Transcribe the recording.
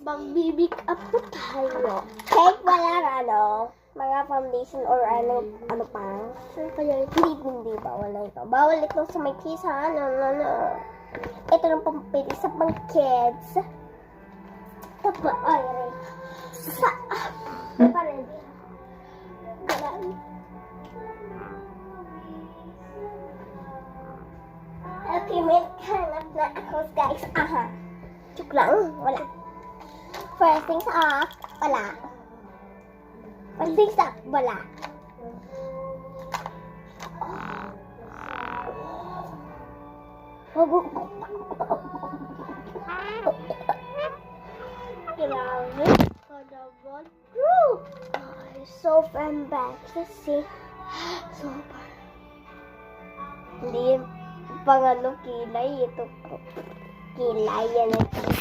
mag-make up po tayo. Kahit walang mga foundation or ano pa. Kaya hindi bawal ito. Bawal ito sa may kiss, ha? Ito ng pampili sa pang kids. Ito po, pa rin. Okay, may hanap na ako, guys. Joke lang, wala. First things up, wala. First things up, wala. Grabe. Kadabot. Soap and back. Kasi, soap. Hindi pang kilay. Ito kilay yan ito.